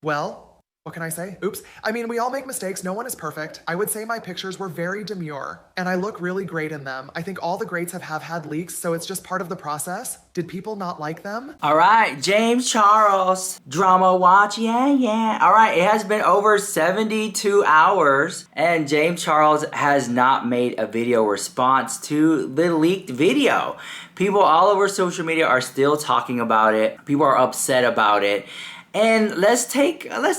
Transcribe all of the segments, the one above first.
Well, what can I say? Oops. I mean, we all make mistakes. No one is perfect. I would say my pictures were very demure, and I look really great in them. I think all the greats have had leaks, so it's just part of the process. Did people not like them? All right, James Charles, drama watch, yeah. All right, it has been over 72 hours, and James Charles has not made a video response to the leaked video. People all over social media are still talking about it. People are upset about it. And let's take a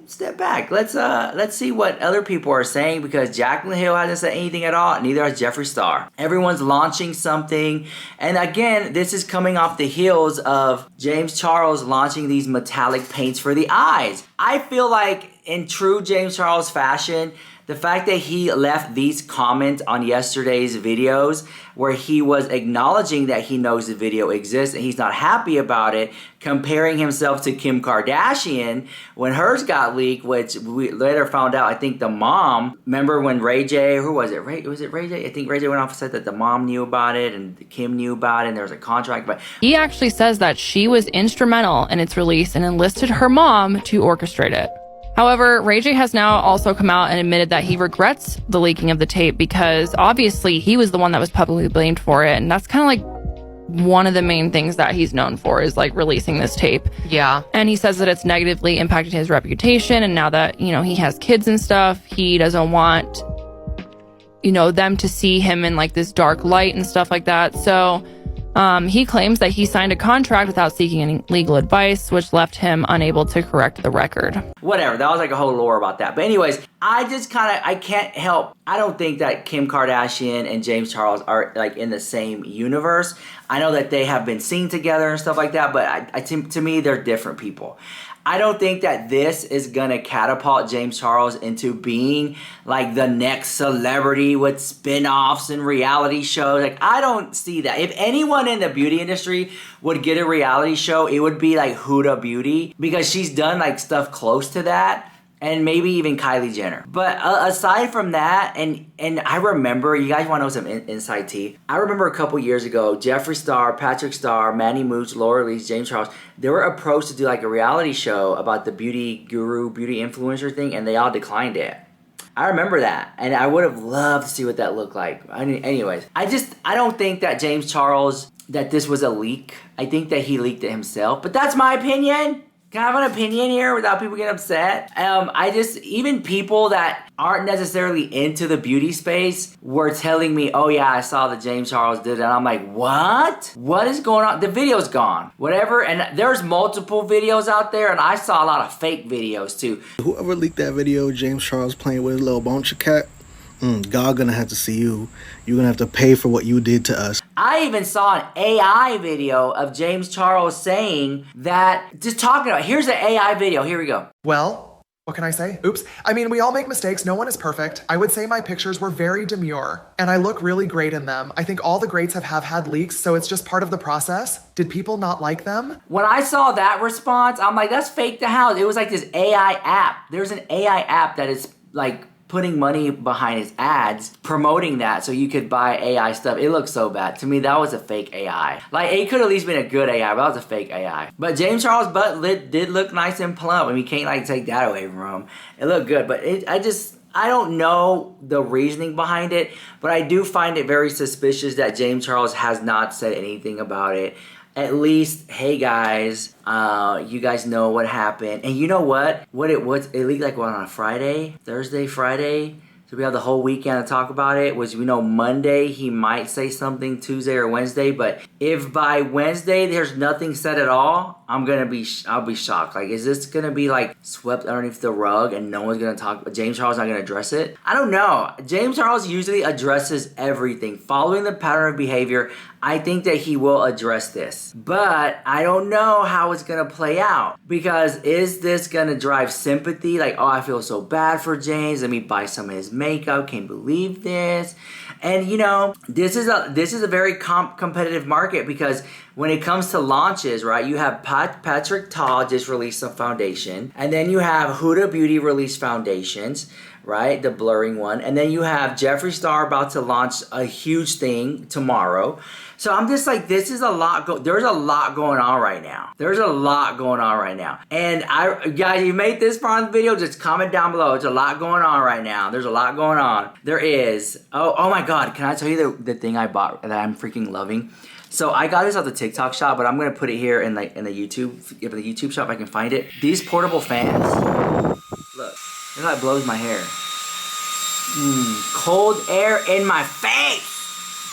step back. Let's see what other people are saying, because Jaclyn Hill hasn't said anything at all. Neither has Jeffree Star. Everyone's launching something, and again, this is coming off the heels of James Charles launching these metallic paints for the eyes. I feel like in true James Charles fashion, the fact that he left these comments on yesterday's videos where he was acknowledging that he knows the video exists and he's not happy about it, comparing himself to Kim Kardashian when hers got leaked, which we later found out, I think the mom, remember when Ray J, who was it? Was it Ray J? I think Ray J went off and said that the mom knew about it and Kim knew about it and there was a contract. But he actually says that she was instrumental in its release and enlisted her mom to orchestrate it. However, Ray J has now also come out and admitted that he regrets the leaking of the tape because obviously he was the one that was publicly blamed for it. And that's kind of like one of the main things that he's known for, is like releasing this tape. Yeah. And he says that it's negatively impacted his reputation. And now that, you know, he has kids and stuff, he doesn't want, you know, them to see him in like this dark light and stuff like that. So he claims that he signed a contract without seeking any legal advice, which left him unable to correct the record. Whatever, that was like a whole lore about that. But anyways, I can't help, I don't think that Kim Kardashian and James Charles are like in the same universe. I know that they have been seen together and stuff like that, but to me, they're different people. I don't think that this is gonna catapult James Charles into being like the next celebrity with spin-offs and reality shows. Like, I don't see that. If anyone in the beauty industry would get a reality show, it would be like Huda Beauty, because she's done like stuff close to that. And maybe even Kylie Jenner. But aside from that, and I remember, you guys want to know some inside tea? I remember a couple years ago, Jeffree Star, Patrick Star, Manny Mooch, Laura Lee, James Charles, they were approached to do like a reality show about the beauty guru, beauty influencer thing, and they all declined it. I remember that, and I would have loved to see what that looked like. Anyways, I don't think that James Charles, that this was a leak. I think that he leaked it himself, but that's my opinion. Can I have an opinion here without people getting upset? Even people that aren't necessarily into the beauty space were telling me, oh yeah, I saw that James Charles did it. And I'm like, what? What is going on? The video's gone. Whatever, and there's multiple videos out there, and I saw a lot of fake videos too. Whoever leaked that video, James Charles playing with his little Boncha cat, God gonna have to see you. You're gonna have to pay for what you did to us. I even saw an AI video of James Charles saying that, just talking about, here's an AI video, here we go. Well, what can I say? Oops. I mean, we all make mistakes. No one is perfect. I would say my pictures were very demure, and I look really great in them. I think all the greats have had leaks, so it's just part of the process. Did people not like them? When I saw that response, I'm like, that's fake to hell. It was like this AI app. There's an AI app that is like putting money behind his ads, promoting that so you could buy AI stuff. It looks so bad. To me, that was a fake AI. Like, it could at least been a good AI, but that was a fake AI. But James Charles' butt did look nice and plump. I mean, you can't like take that away from him. It looked good, but I don't know the reasoning behind it, but I do find it very suspicious that James Charles has not said anything about it. At least, hey guys, you guys know what happened. And you know what? It leaked like what, on a Friday? Thursday, Friday? So we have the whole weekend to talk about it, which we know Monday he might say something, Tuesday or Wednesday. But if by Wednesday there's nothing said at all, I'll be shocked. Like, is this gonna be like swept underneath the rug and no one's gonna talk? James Charles not gonna address it? I don't know. James Charles usually addresses everything. Following the pattern of behavior, I think that he will address this. But I don't know how it's gonna play out, because is this gonna drive sympathy? Like, oh, I feel so bad for James. Let me buy some of his makeup. Can't believe this. And you know, this is a very competitive market, because when it comes to launches, right, you have Patrick Ta just released some foundation, and then you have Huda Beauty release foundations, right? The blurring one. And then you have Jeffree Star about to launch a huge thing tomorrow. So I'm just like, this is a lot. There's a lot going on right now. There's a lot going on right now. And guys, you made this far in the video, just comment down below. It's a lot going on right now. There's a lot going on. There is. Oh my God. Can I tell you the thing I bought that I'm freaking loving? So I got this off the TikTok shop, but I'm gonna put it here in the YouTube, if the YouTube shop I can find it. These portable fans, look how it blows my hair. Cold air in my face.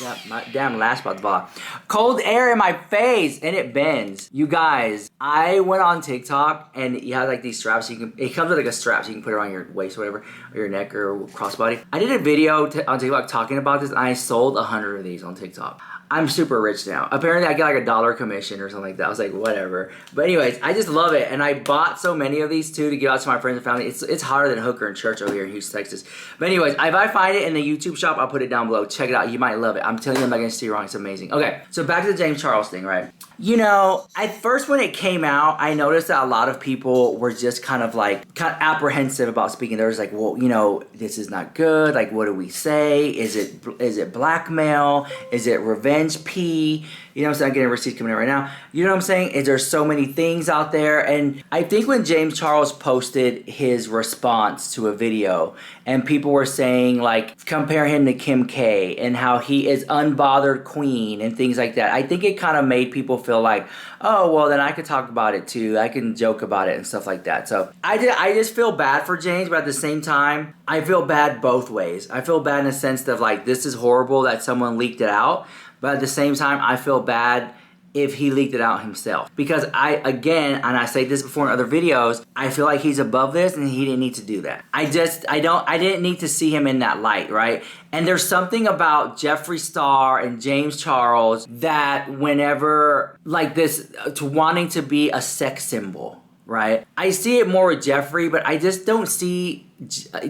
Yeah, my damn lash about to fall off. Cold air in my face and it bends. You guys, I went on TikTok and you have like these straps. It comes with like a strap so you can put it on your waist or whatever, or your neck or crossbody. I did a video on TikTok talking about this and I sold 100 of these on TikTok. I'm super rich now. Apparently I get like $1 commission or something like that. I was like, whatever. But anyways, I just love it. And I bought so many of these too to give out to my friends and family. It's hotter than Hooker and Church over here in Houston, Texas. But anyways, if I find it in the YouTube shop, I'll put it down below. Check it out. You might love it. I'm telling you, I'm not gonna steer you wrong. It's amazing. Okay, so back to the James Charles thing, right? You know, at first when it came out, I noticed that a lot of people were just kind of apprehensive about speaking. There was like, well, you know, this is not good. Like, what do we say? Is it blackmail? Is it revenge P? You know what I'm saying? I'm getting receipts coming in right now. You know what I'm saying? Is there so many things out there? And I think when James Charles posted his response to a video and people were saying like, compare him to Kim K and how he is unbothered queen and things like that. I think it kind of made people feel like, oh, well then I could talk about it too. I can joke about it and stuff like that. So I just feel bad for James, but at the same time, I feel bad both ways. I feel bad in the sense of like, this is horrible that someone leaked it out. But at the same time, I feel bad if he leaked it out himself. Because again, and I say this before in other videos, I feel like he's above this and he didn't need to do that. I didn't need to see him in that light, right? And there's something about Jeffree Star and James Charles that whenever, like this, to wanting to be a sex symbol, right? I see it more with Jeffree, but I just don't see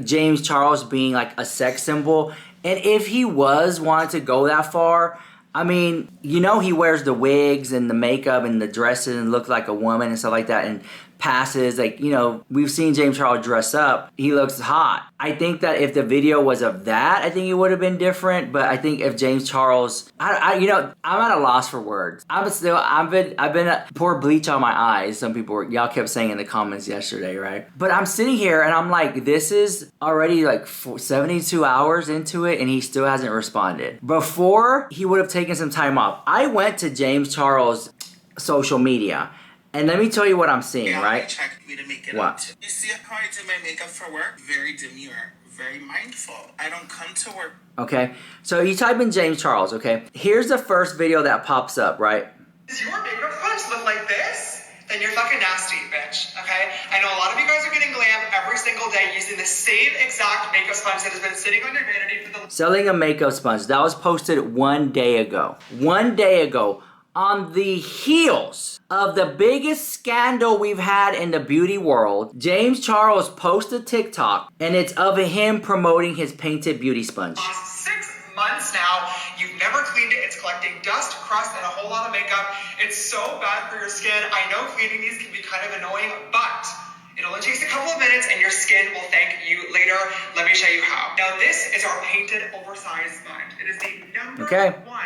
James Charles being like a sex symbol. And if he was wanting to go that far, I mean, you know, he wears the wigs and the makeup and the dresses and look like a woman and stuff like that and passes, like, you know, we've seen James Charles dress up. He looks hot. I think that if the video was of that, I think it would have been different. But I think if James Charles, you know, I'm at a loss for words. I've been pour bleach on my eyes. Some people y'all kept saying in the comments yesterday, right? But I'm sitting here and I'm like, this is already like 72 hours into it and he still hasn't responded. Before, he would have taken some time off. I went to James Charles' social media. And let me tell you what I'm seeing, right? Check me to make it what? Up. You see how I do my makeup for work? Very demure, very mindful. I don't come to work. Okay, so you type in James Charles, okay? Here's the first video that pops up, right? Does your makeup sponge look like this? Then you're fucking nasty, bitch, okay? I know a lot of you guys are getting glam every single day using the same exact makeup sponge that has been sitting on your vanity for the... Selling a makeup sponge. That was posted 1 day ago. 1 day ago. On the heels of the biggest scandal we've had in the beauty world, James Charles posted TikTok, and it's of him promoting his painted beauty sponge. 6 months now, you've never cleaned it. It's collecting dust, crust, and a whole lot of makeup. It's so bad for your skin. I know cleaning these can be kind of annoying, but it only takes a couple of minutes and your skin will thank you later. Let me show you how. Now this is our painted oversized sponge. It is the number one.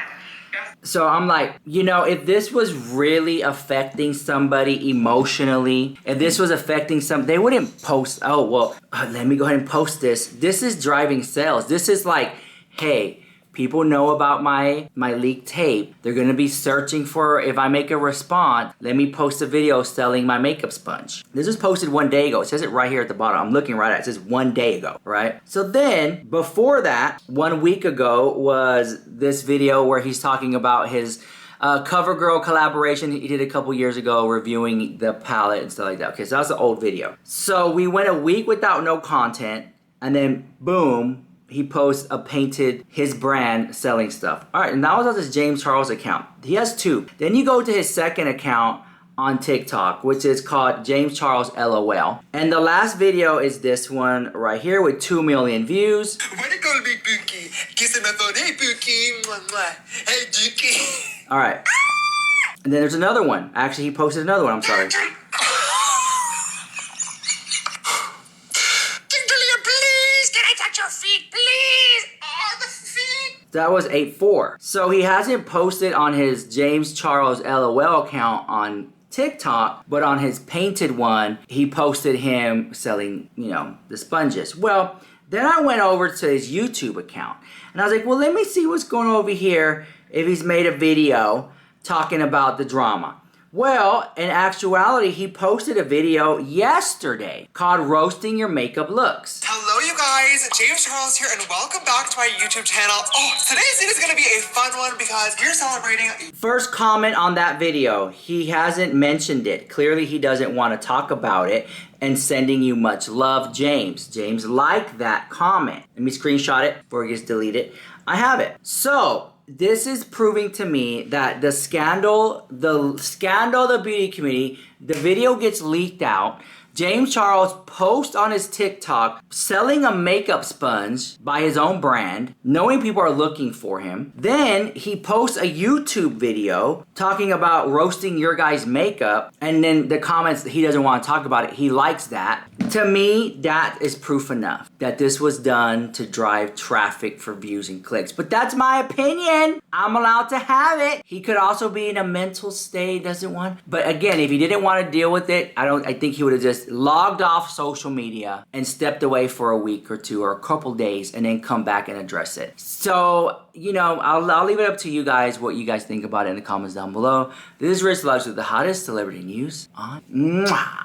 So I'm like, you know, if this was really affecting somebody emotionally, if this was affecting they wouldn't post, oh, well, let me go ahead and post this. This is driving sales. This is like, hey, people know about my leaked tape. They're going to be searching for, if I make a response, let me post a video selling my makeup sponge. This was posted 1 day ago. It says it right here at the bottom. I'm looking right at it. It says 1 day ago, right? So then, before that, 1 week ago was this video where he's talking about his CoverGirl collaboration he did a couple years ago, reviewing the palette and stuff like that. Okay, so that's an old video. So we went a week without no content, and then boom, he posts a painted, his brand selling stuff. All right, and that was on his James Charles account. He has 2. Then you go to his second account on TikTok, which is called James Charles LOL. And the last video is this one right here with 2 million views. All right. And then there's another one. Actually, he posted another one, I'm sorry. That was 8-4. So he hasn't posted on his James Charles LOL account on TikTok, but on his painted one, he posted him selling, the sponges. Well, then I went over to his YouTube account and I was like, well, let me see what's going on over here if he's made a video talking about the drama. Well, in actuality, he posted a video yesterday called Roasting Your Makeup Looks. Hello, you guys. James Charles here, and welcome back to my YouTube channel. Oh, today's scene is going to be a fun one because we're celebrating. First comment on that video, he hasn't mentioned it. Clearly, he doesn't want to talk about it and sending you much love, James. James liked that comment. Let me screenshot it before it gets deleted. I have it. So, this is proving to me that the scandal of the beauty community, the video gets leaked out. James Charles posts on his TikTok selling a makeup sponge by his own brand, knowing people are looking for him. Then he posts a YouTube video talking about roasting your guy's makeup, and then the comments that he doesn't want to talk about it, he likes that. To me, that is proof enough that this was done to drive traffic for views and clicks. But that's my opinion. I'm allowed to have it. He could also be in a mental state, doesn't want. But again, if he didn't want to deal with it, I think he would have just logged off social media and stepped away for a week or two or a couple days and then come back and address it. So, I'll leave it up to you guys what you guys think about it in the comments down below. This is Rich Lux with the hottest celebrity news on. Mwah!